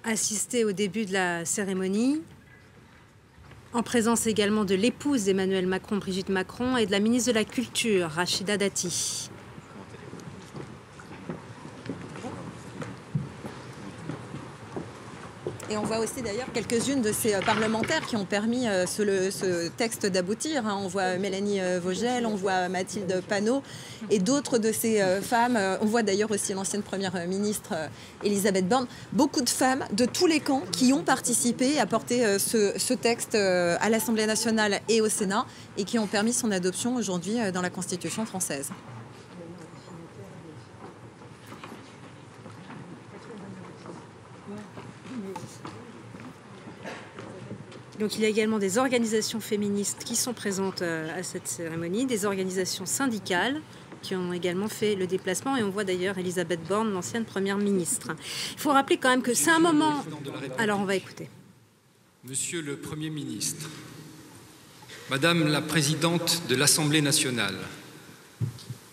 Assisté au début de la cérémonie, en présence également de l'épouse d'Emmanuel Macron, Brigitte Macron, et de la ministre de la Culture, Rachida Dati. Et on voit aussi d'ailleurs quelques-unes de ces parlementaires qui ont permis ce texte d'aboutir. On voit Mélanie Vogel, on voit Mathilde Panot et d'autres de ces femmes. On voit d'ailleurs aussi l'ancienne première ministre Elisabeth Borne. Beaucoup de femmes de tous les camps qui ont participé à porter ce texte à l'Assemblée nationale et au Sénat et qui ont permis son adoption aujourd'hui dans la Constitution française. Donc il y a également des organisations féministes qui sont présentes à cette cérémonie, des organisations syndicales qui ont également fait le déplacement, et on voit d'ailleurs Elisabeth Borne, l'ancienne première ministre. Il faut rappeler quand même que c'est un moment... Alors on va écouter. Monsieur le Premier ministre, Madame la Présidente de l'Assemblée nationale,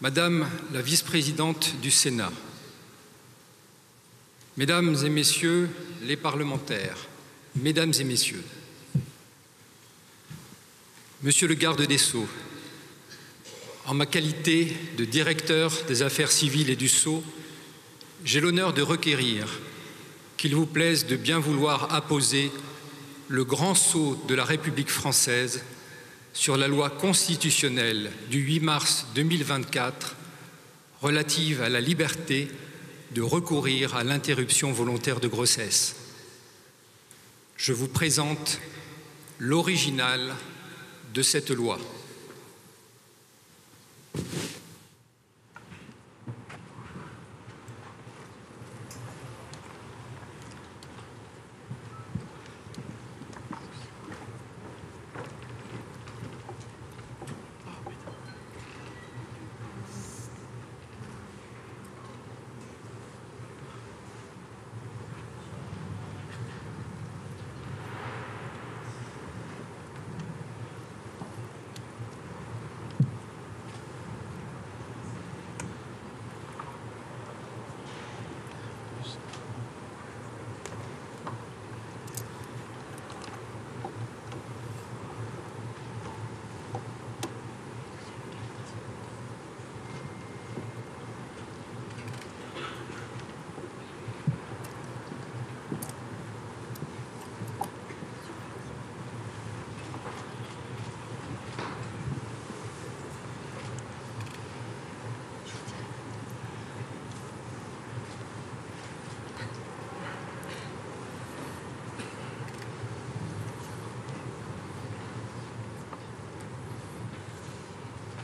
Madame la Vice-présidente du Sénat, Mesdames et Messieurs les parlementaires, Mesdames et Messieurs, Monsieur le garde des Sceaux, en ma qualité de directeur des affaires civiles et du Sceau, j'ai l'honneur de requérir qu'il vous plaise de bien vouloir apposer le grand sceau de la République française sur la loi constitutionnelle du 8 mars 2024 relative à la liberté de recourir à l'interruption volontaire de grossesse. Je vous présente l'original de cette loi.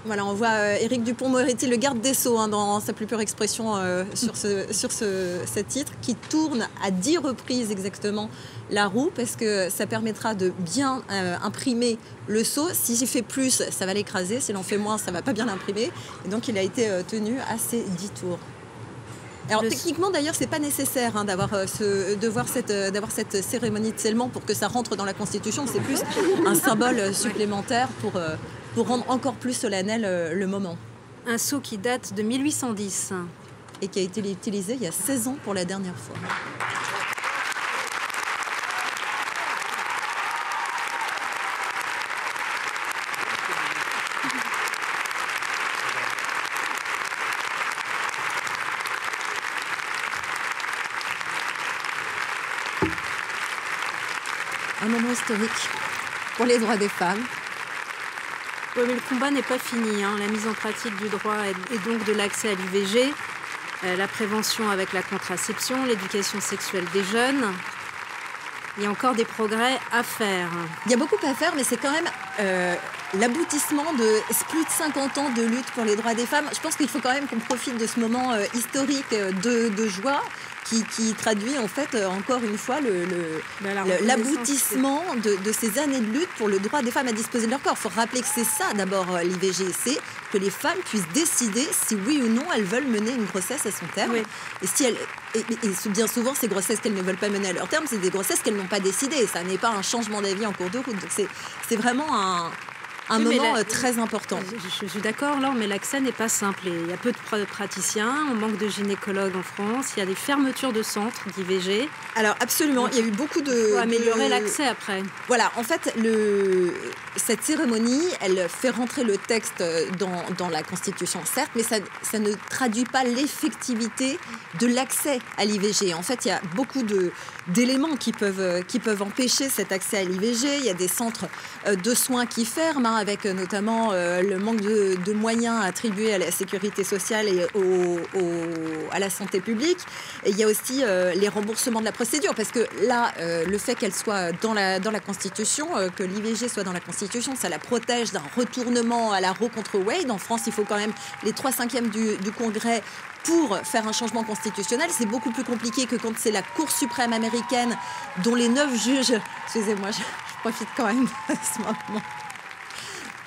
Voilà, on voit Éric Dupond-Moretti, le garde des Sceaux, dans sa plus pure expression sur ce titre, qui tourne à 10 reprises exactement la roue, parce que ça permettra de bien imprimer le sceau. S'il fait plus, ça va l'écraser. S'il en fait moins, ça ne va pas bien l'imprimer. Et donc, il a été tenu à ces 10 tours. Alors techniquement d'ailleurs c'est pas nécessaire d'avoir cette cérémonie de scellement pour que ça rentre dans la Constitution, c'est plus un symbole supplémentaire pour rendre encore plus solennel le moment. Un sceau qui date de 1810 et qui a été utilisé il y a 16 ans pour la dernière fois. Un moment historique pour les droits des femmes. Oui, mais le combat n'est pas fini. La mise en pratique du droit et donc de l'accès à l'IVG, la prévention avec la contraception, l'éducation sexuelle des jeunes. Il y a encore des progrès à faire. Il y a beaucoup à faire, mais c'est quand même l'aboutissement de plus de 50 ans de lutte pour les droits des femmes. Je pense qu'il faut quand même qu'on profite de ce moment historique de joie qui traduit en fait encore une fois l'aboutissement de ces années de lutte pour le droit des femmes à disposer de leur corps. Il faut rappeler que c'est ça d'abord l'IVG, c'est que les femmes puissent décider si oui ou non elles veulent mener une grossesse à son terme. Oui. Et bien souvent ces grossesses qu'elles ne veulent pas mener à leur terme, c'est des grossesses qu'elles n'ont pas décidées. Ça n'est pas un changement d'avis en cours de route. Donc c'est vraiment un moment très important. Je suis d'accord, Laure, mais l'accès n'est pas simple. Et il y a peu de praticiens, on manque de gynécologues en France, il y a des fermetures de centres d'IVG. Alors absolument, il y a eu beaucoup de... Il faut améliorer l'accès après. Voilà, en fait, cette cérémonie, elle fait rentrer le texte dans la Constitution, certes, mais ça ne traduit pas l'effectivité de l'accès à l'IVG. En fait, il y a beaucoup d'éléments qui peuvent empêcher cet accès à l'IVG. Il y a des centres de soins qui ferment, avec notamment le manque de moyens attribués à la sécurité sociale et à la santé publique. Et il y a aussi les remboursements de la procédure, parce que là, le fait qu'elle soit dans la Constitution, que l'IVG soit dans la Constitution, ça la protège d'un retournement à la Roe contre Wade. En France, il faut quand même les 3/5 du Congrès pour faire un changement constitutionnel. C'est beaucoup plus compliqué que quand c'est la Cour suprême américaine, dont les 9 juges... Excusez-moi, je profite quand même de ce moment.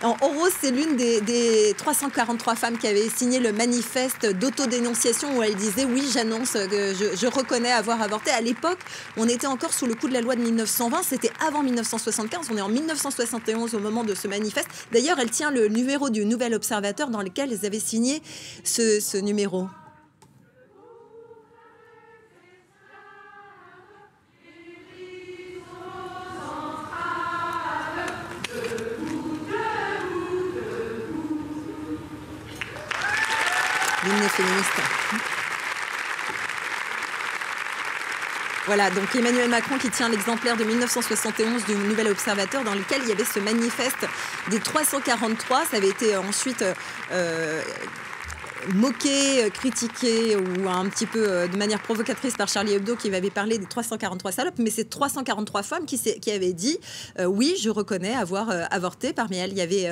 En Rose, c'est l'une des 343 femmes qui avaient signé le manifeste d'autodénonciation où elle disait « Oui, j'annonce que je reconnais avoir avorté ». À l'époque, on était encore sous le coup de la loi de 1920. C'était avant 1975. On est en 1971 au moment de ce manifeste. D'ailleurs, elle tient le numéro du Nouvel Observateur dans lequel elles avaient signé ce numéro. L'hymne féministe. Voilà, donc Emmanuel Macron qui tient l'exemplaire de 1971 du Nouvel Observateur dans lequel il y avait ce manifeste des 343. Ça avait été ensuite moqué, critiqué ou un petit peu de manière provocatrice par Charlie Hebdo qui avait parlé des 343 salopes, mais c'est 343 femmes qui avaient dit oui, je reconnais avoir avorté. Parmi elles, il y avait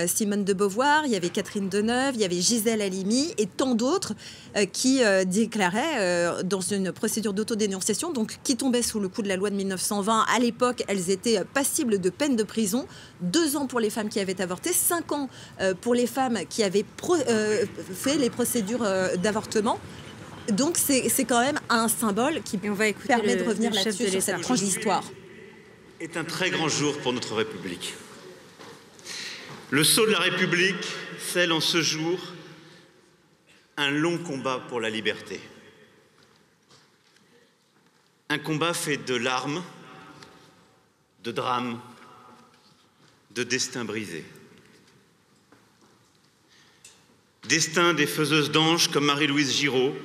Simone de Beauvoir, il y avait Catherine Deneuve, il y avait Gisèle Halimi et tant d'autres qui déclaraient dans une procédure d'autodénonciation, donc qui tombaient sous le coup de la loi de 1920. À l'époque, elles étaient passibles de peine de prison, 2 ans pour les femmes qui avaient avorté, 5 ans pour les femmes qui avaient fait les procédures d'avortement. Donc c'est quand même un symbole qui permet de revenir là-dessus sur cette tranche d'histoire. Est un très grand jour pour notre République. Le sceau de la République scelle en ce jour un long combat pour la liberté. Un combat fait de larmes, de drames, de destins brisés. Destin des faiseuses d'anges comme Marie-Louise Giraud,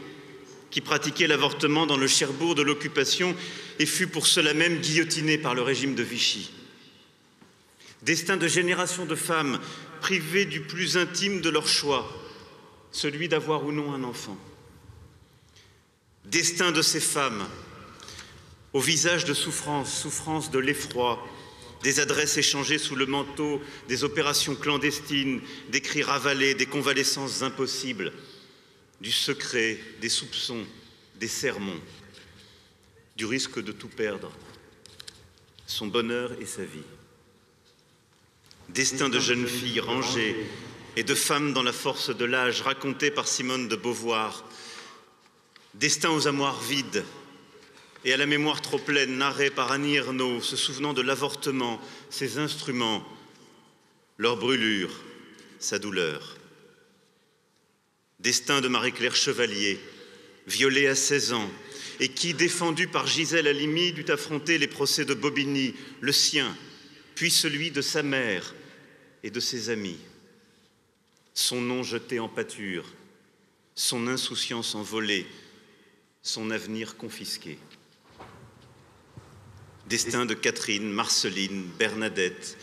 qui pratiquait l'avortement dans le Cherbourg de l'occupation et fut pour cela même guillotinée par le régime de Vichy. Destin de générations de femmes privées du plus intime de leur choix, celui d'avoir ou non un enfant. Destin de ces femmes, au visage de souffrance, souffrance de l'effroi, des adresses échangées sous le manteau, des opérations clandestines, des cris ravalés, des convalescences impossibles, du secret, des soupçons, des sermons, du risque de tout perdre, son bonheur et sa vie. Destin de jeunes filles rangées et de femmes dans la force de l'âge, racontées par Simone de Beauvoir. Destin aux armoires vides et à la mémoire trop pleine, narrée par Annie Ernaux, se souvenant de l'avortement, ses instruments, leur brûlure, sa douleur. Destin de Marie-Claire Chevalier, violée à 16 ans, et qui, défendue par Gisèle Halimi, dut affronter les procès de Bobigny, le sien, puis celui de sa mère et de ses amis. Son nom jeté en pâture, son insouciance envolée, son avenir confisqué. Destin de Catherine, Marceline, Bernadette,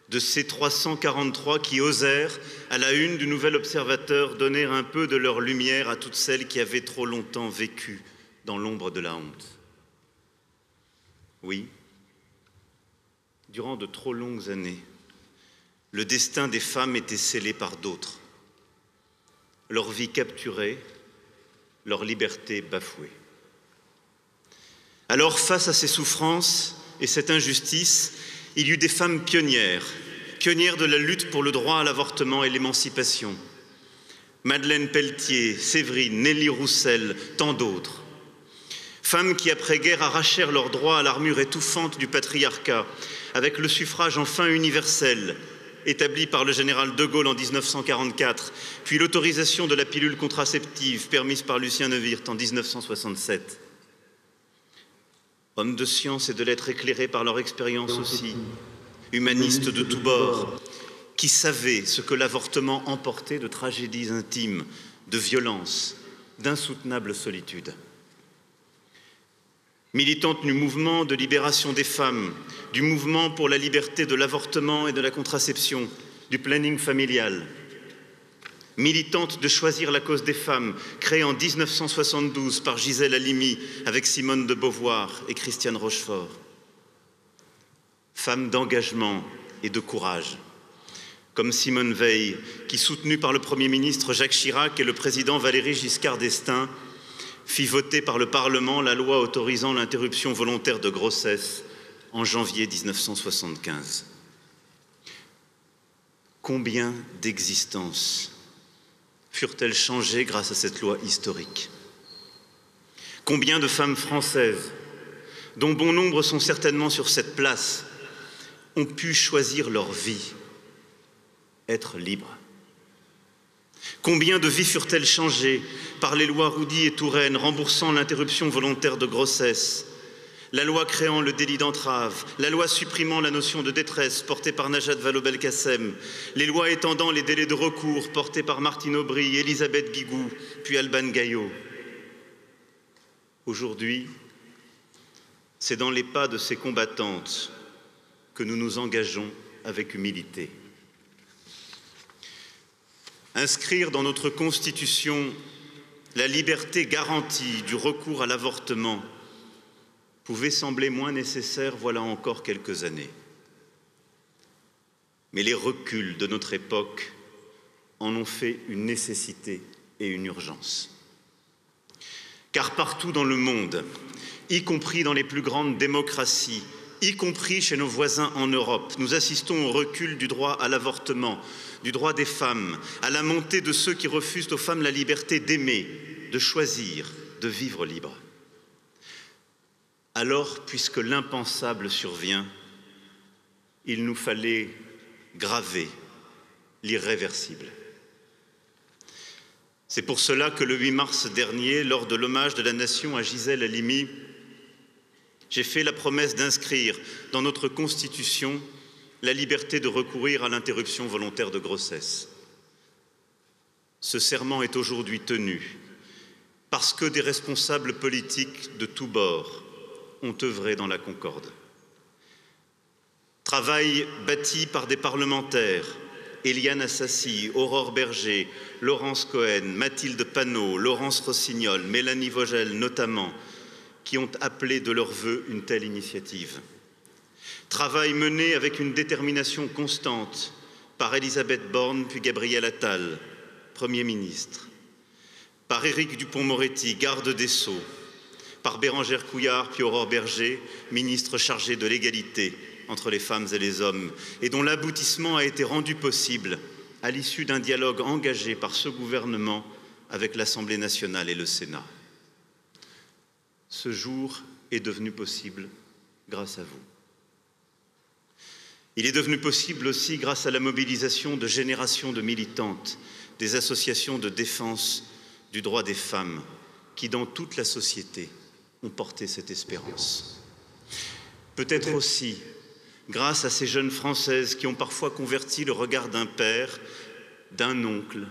de ces 343 qui osèrent, à la une du Nouvel Observateur, donner un peu de leur lumière à toutes celles qui avaient trop longtemps vécu dans l'ombre de la honte. Oui, durant de trop longues années, le destin des femmes était scellé par d'autres, leur vie capturée, leur liberté bafouée. Alors, face à ces souffrances et cette injustice, il y eut des femmes pionnières de la lutte pour le droit à l'avortement et l'émancipation. Madeleine Pelletier, Séverine, Nelly Roussel, tant d'autres. Femmes qui, après-guerre, arrachèrent leur droit à l'armure étouffante du patriarcat, avec le suffrage enfin universel, établie par le général de Gaulle en 1944, puis l'autorisation de la pilule contraceptive permise par Lucien Neuwirth en 1967. Hommes de science et de lettres éclairés par leur expérience aussi, humanistes de tous bords, qui savaient ce que l'avortement emportait de tragédies intimes, de violences, d'insoutenables solitudes. Militante du mouvement de libération des femmes, du mouvement pour la liberté de l'avortement et de la contraception, du planning familial. Militante de Choisir la cause des femmes, créée en 1972 par Gisèle Halimi avec Simone de Beauvoir et Christiane Rochefort. Femme d'engagement et de courage, comme Simone Veil, qui, soutenue par le Premier ministre Jacques Chirac et le président Valéry Giscard d'Estaing, fit voter par le Parlement la loi autorisant l'interruption volontaire de grossesse en janvier 1975. Combien d'existences furent-elles changées grâce à cette loi historique? Combien de femmes françaises, dont bon nombre sont certainement sur cette place, ont pu choisir leur vie, être libres? Combien de vies furent-elles changées par les lois Roudy et Touraine remboursant l'interruption volontaire de grossesse, la loi créant le délit d'entrave, la loi supprimant la notion de détresse portée par Najat Vallaud-Belkacem, les lois étendant les délais de recours portés par Martine Aubry, Elisabeth Guigou, puis Alban Gaillot. Aujourd'hui, c'est dans les pas de ces combattantes que nous nous engageons avec humilité. Inscrire dans notre Constitution la liberté garantie du recours à l'avortement pouvait sembler moins nécessaire voilà encore quelques années. Mais les reculs de notre époque en ont fait une nécessité et une urgence. Car partout dans le monde, y compris dans les plus grandes démocraties, y compris chez nos voisins en Europe, nous assistons au recul du droit à l'avortement, du droit des femmes, à la montée de ceux qui refusent aux femmes la liberté d'aimer, de choisir, de vivre libre. Alors, puisque l'impensable survient, il nous fallait graver l'irréversible. C'est pour cela que le 8 mars dernier, lors de l'hommage de la Nation à Gisèle Halimi, j'ai fait la promesse d'inscrire dans notre Constitution la liberté de recourir à l'interruption volontaire de grossesse. Ce serment est aujourd'hui tenu parce que des responsables politiques de tous bords ont œuvré dans la concorde. Travail bâti par des parlementaires, Éliane Assassi, Aurore Berger, Laurence Cohen, Mathilde Panot, Laurence Rossignol, Mélanie Vogel notamment, qui ont appelé de leur vœu une telle initiative. Travail mené avec une détermination constante par Elisabeth Borne puis Gabriel Attal, Premier ministre, par Éric Dupond-Moretti, garde des Sceaux, par Bérangère Couillard puis Aurore Berger, ministre chargée de l'égalité entre les femmes et les hommes, et dont l'aboutissement a été rendu possible à l'issue d'un dialogue engagé par ce gouvernement avec l'Assemblée nationale et le Sénat. Ce jour est devenu possible grâce à vous. Il est devenu possible aussi grâce à la mobilisation de générations de militantes, des associations de défense du droit des femmes, qui dans toute la société ont porté cette espérance. Peut-être aussi grâce à ces jeunes Françaises qui ont parfois converti le regard d'un père, d'un oncle,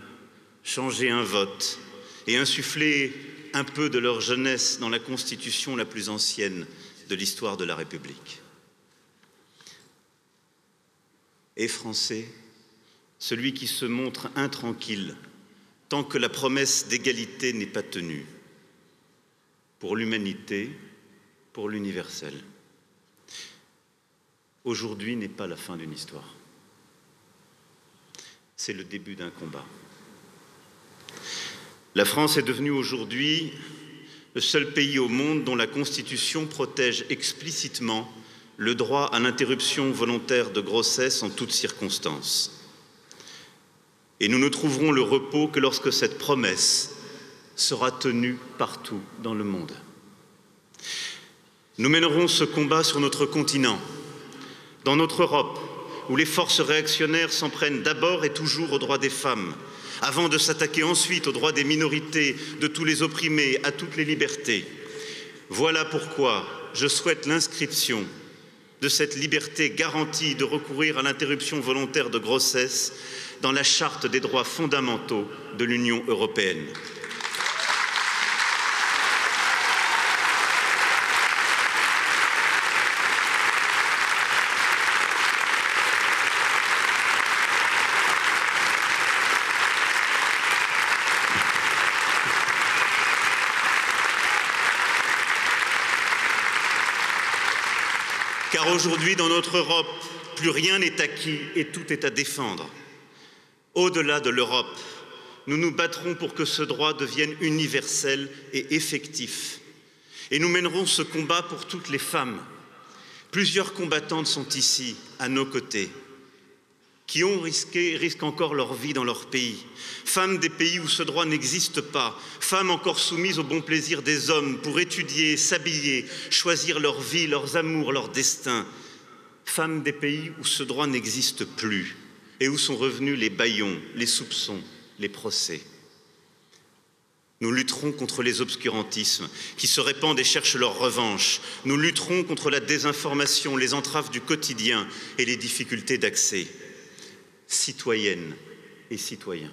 changé un vote et insufflé un peu de leur jeunesse dans la Constitution la plus ancienne de l'histoire de la République. Et Français, celui qui se montre intranquille tant que la promesse d'égalité n'est pas tenue, pour l'humanité, pour l'universel. Aujourd'hui n'est pas la fin d'une histoire. C'est le début d'un combat. La France est devenue aujourd'hui le seul pays au monde dont la Constitution protège explicitement le droit à l'interruption volontaire de grossesse en toutes circonstances. Et nous ne trouverons le repos que lorsque cette promesse sera tenue partout dans le monde. Nous mènerons ce combat sur notre continent, dans notre Europe, où les forces réactionnaires s'en prennent d'abord et toujours aux droits des femmes, avant de s'attaquer ensuite aux droits des minorités, de tous les opprimés, à toutes les libertés. Voilà pourquoi je souhaite l'inscription de cette liberté garantie de recourir à l'interruption volontaire de grossesse dans la Charte des droits fondamentaux de l'Union européenne. Car aujourd'hui, dans notre Europe, plus rien n'est acquis et tout est à défendre. Au-delà de l'Europe, nous nous battrons pour que ce droit devienne universel et effectif. Et nous mènerons ce combat pour toutes les femmes. Plusieurs combattantes sont ici, à nos côtés, qui ont risqué et risquent encore leur vie dans leur pays. Femmes des pays où ce droit n'existe pas, femmes encore soumises au bon plaisir des hommes pour étudier, s'habiller, choisir leur vie, leurs amours, leur destin. Femmes des pays où ce droit n'existe plus et où sont revenus les bâillons, les soupçons, les procès. Nous lutterons contre les obscurantismes qui se répandent et cherchent leur revanche. Nous lutterons contre la désinformation, les entraves du quotidien et les difficultés d'accès. Citoyennes et citoyens.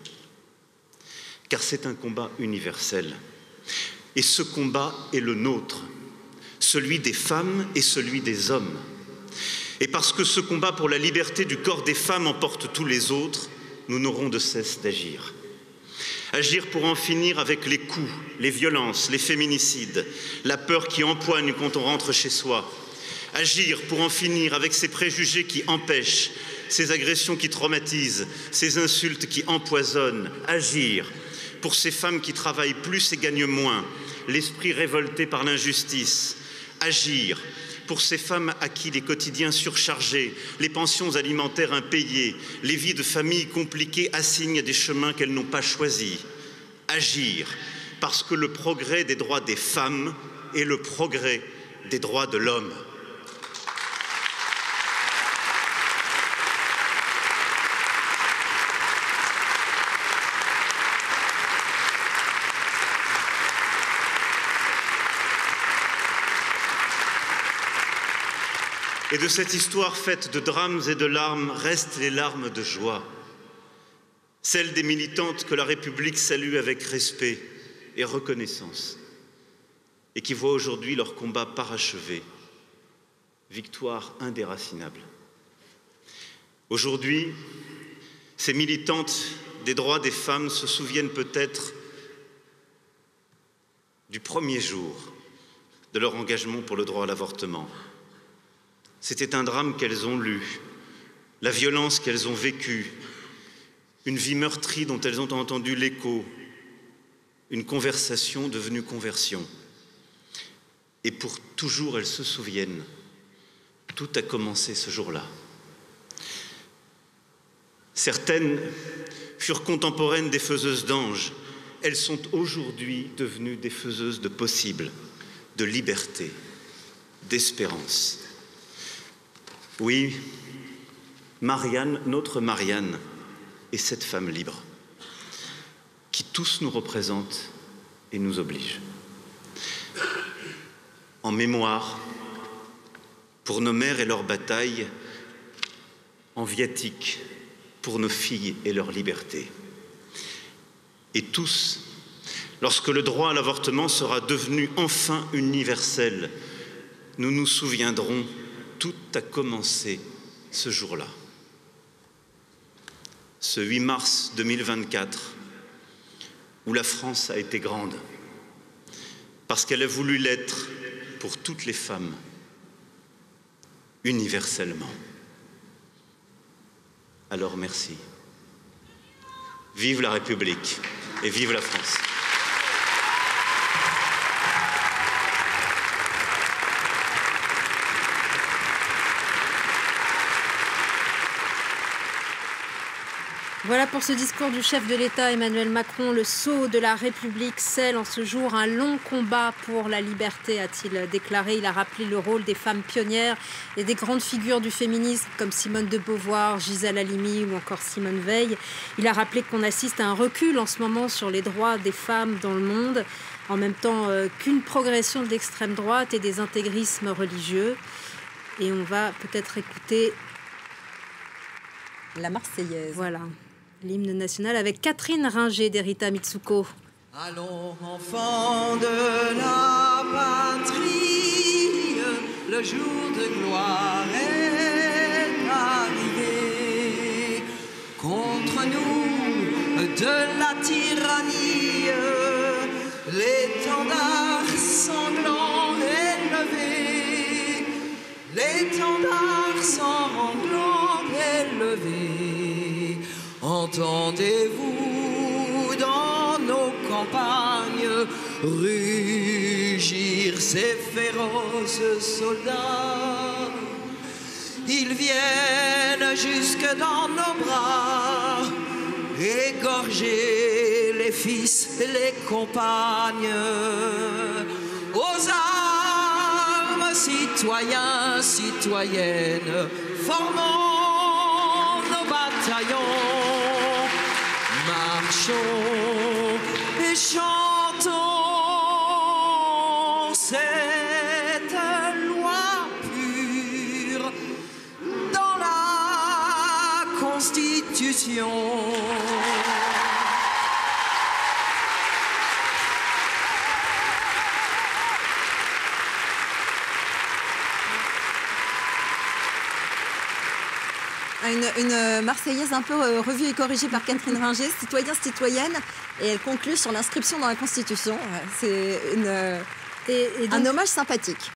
Car c'est un combat universel. Et ce combat est le nôtre, celui des femmes et celui des hommes. Et parce que ce combat pour la liberté du corps des femmes emporte tous les autres, nous n'aurons de cesse d'agir. Agir pour en finir avec les coups, les violences, les féminicides, la peur qui empoigne quand on rentre chez soi. Agir pour en finir avec ces préjugés qui empêchent, ces agressions qui traumatisent, ces insultes qui empoisonnent. Agir pour ces femmes qui travaillent plus et gagnent moins, l'esprit révolté par l'injustice. Agir pour ces femmes à qui les quotidiens surchargés, les pensions alimentaires impayées, les vies de famille compliquées assignent des chemins qu'elles n'ont pas choisis. Agir parce que le progrès des droits des femmes est le progrès des droits de l'homme. Et de cette histoire faite de drames et de larmes restent les larmes de joie, celles des militantes que la République salue avec respect et reconnaissance, et qui voient aujourd'hui leur combat parachevé, victoire indéracinable. Aujourd'hui, ces militantes des droits des femmes se souviennent peut-être du premier jour de leur engagement pour le droit à l'avortement. C'était un drame qu'elles ont lu, la violence qu'elles ont vécue, une vie meurtrie dont elles ont entendu l'écho, une conversation devenue conversion. Et pour toujours, elles se souviennent, tout a commencé ce jour-là. Certaines furent contemporaines des faiseuses d'anges. Elles sont aujourd'hui devenues des faiseuses de possibles, de liberté, d'espérance. Oui, Marianne, notre Marianne, est cette femme libre qui tous nous représente et nous oblige. En mémoire, pour nos mères et leurs batailles, en viatique, pour nos filles et leur liberté. Et tous, lorsque le droit à l'avortement sera devenu enfin universel, nous nous souviendrons, tout a commencé ce jour-là. Ce 8 mars 2024, où la France a été grande, parce qu'elle a voulu l'être pour toutes les femmes, universellement. Alors merci. Vive la République et vive la France. Voilà pour ce discours du chef de l'État Emmanuel Macron. Le sceau de la République scelle en ce jour un long combat pour la liberté, a-t-il déclaré. Il a rappelé le rôle des femmes pionnières et des grandes figures du féminisme comme Simone de Beauvoir, Gisèle Halimi ou encore Simone Veil. Il a rappelé qu'on assiste à un recul en ce moment sur les droits des femmes dans le monde, en même temps qu'une progression de l'extrême droite et des intégrismes religieux. Et on va peut-être écouter la Marseillaise. Voilà. L'hymne national avec Catherine Ringer d'Erita Mitsuko. Allons, enfants de la patrie, le jour de gloire est arrivé. Contre nous, de la tyrannie, l'étendard sanglant est levé. L'étendard sanglant est levé. Entendez-vous dans nos campagnes rugir ces féroces soldats? Ils viennent jusque dans nos bras, égorger les fils et les compagnes. Aux armes, citoyens, citoyennes, formons nos bataillons. Marchons et chantons cette loi pure dans la Constitution. Une Marseillaise un peu revue et corrigée par Catherine Ringer, citoyens, citoyennes, et elle conclut sur l'inscription dans la Constitution. C'est un hommage sympathique.